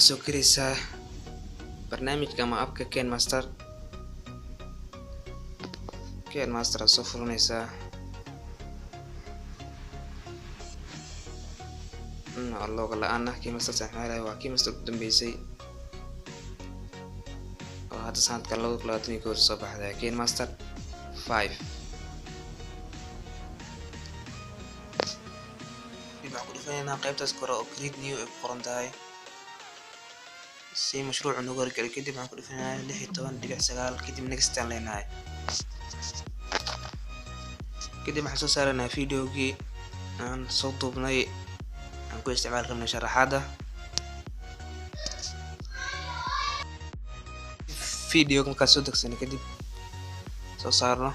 soo kiraysaa barnaamijka ama abka KineMaster aad soo furanaysaa looga la-aan KineMaster isticmaalaya waa KineMaster ugu dambeysay oo hadda sanadkan 2021 soo baxday KineMaster 5. waxaan ku dhufaynaa qaybtaas kore oo create new ay ku qoran tahay si mashruucu nagu horgeliyo. kadib waxaan ku dhufaynaa 16.9 kadib next aan leenahay. kadib waxaan soo saaranaa videogii aan soo duubnay aan ku isticmaali rabnay sharaxaada. videoga markaan soo degsanay kadib soo saarno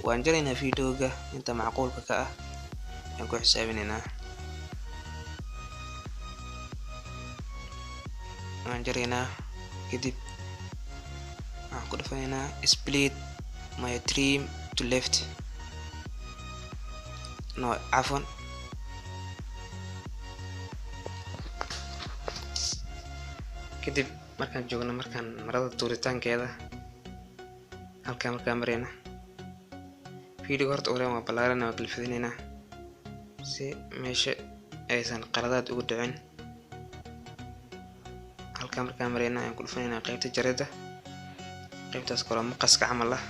waan jaraynaa videoga inta macquulka ka ah aan ku xisaabinaynaa. waan jaraynaa kadib waxaan ku dhufaynaa split my trim to left cafwan kadib markaan joogno marada tuuritaankeeda halkaa markaan marayna videoga horta ugu waa ballaaranaa waa kala fidinaynaa si meesha aysan qaladaad ugu dhicin. halkaa markaan marayna ayaan ku dhufanaynaa qaybta jaridda, qaybtaas kale maqaska camal ah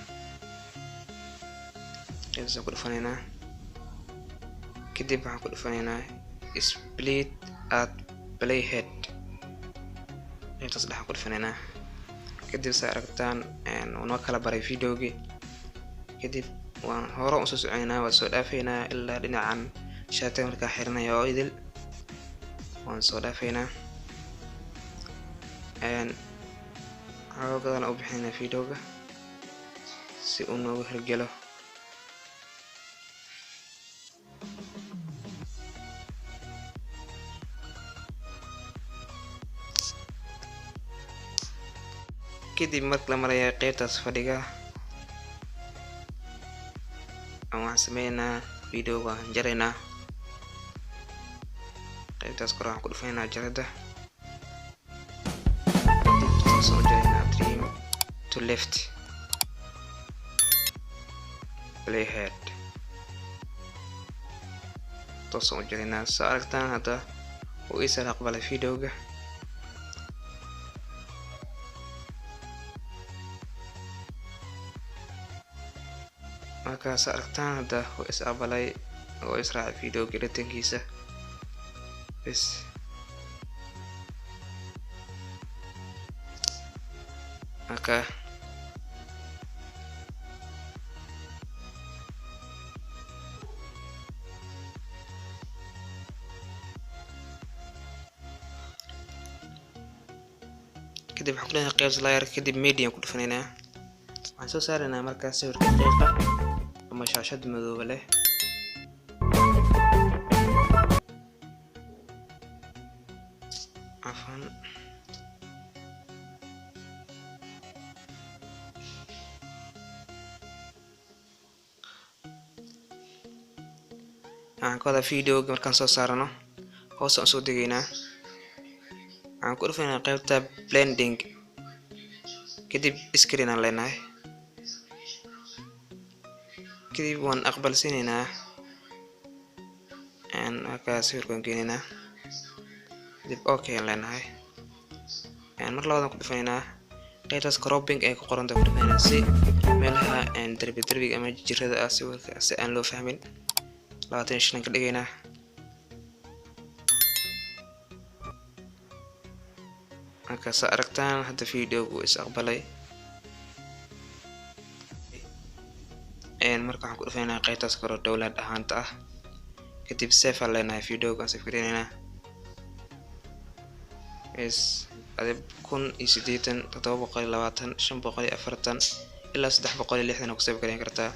qaybtaas ku dhufanaynaa. kadib waxaan ku dhufanaynaa split at playhead qaybtaas dhexaan ku dhufanaynaa. kadib saa aragtaan noo kala baray videogii. kadib waan hore usoo soconaynaa waan soo dhaafaynaa ilaa dhinacan shaatiga markaa xiranaya oo idil waan soo dhaafaynaa. xoogadana u bixinaynaa videoga si uu noogu hirgelo. kadib marka la maraya qaybtaas fadhiga waxaan sameynaa videoga waan jaraynaa. qaybtaas kore waxaan ku dhufaynaa jaridda, kadib soo jaraynaa trim to left playhead toosoo jaraynaa. saa aragtaan hadda uu isar aqbalay videoga. markaas aragtaan hadda uu is aqbalay oo israacay videoga editankiisa bes. marka kadib waxaan ku leenahay qaybta layer kadib media ku dhufanaynaa. waxaan soo saaraynaa markaas sawirka qiiqa ama shaashad madooba leh. cafan waxaan ka wadaa videoga markaan soo saarano hoos aan soo degaynaa. waxaan ku dhufaynaa qaybta blending kadib screen aan leenahay. kadib waan aqbalsinaynaa halkaa sawirkaan geenaynaa. kadib okay aan leenahay. mar labaadaan ku dhufanaynaa qaybtaas cropping ay ku qoran tahay ku dhufanaynaa si meelaha derbiga ama jirada ah sawirka si aan loo fahmin 25 ka dhigaynaa. markaas aragtaan hadda videogu is aqbalay. marka waxaan ku dhufaynaa qaybtaas kore dowlad ahaanta ah kadib save aan leenahay. videoga aan safrinaynaa adib 1080 720 540 ilaa 360 ku save gareyn kartaa.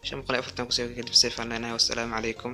540 ku save kadib save aan leenahay. wassalaamu calaykum.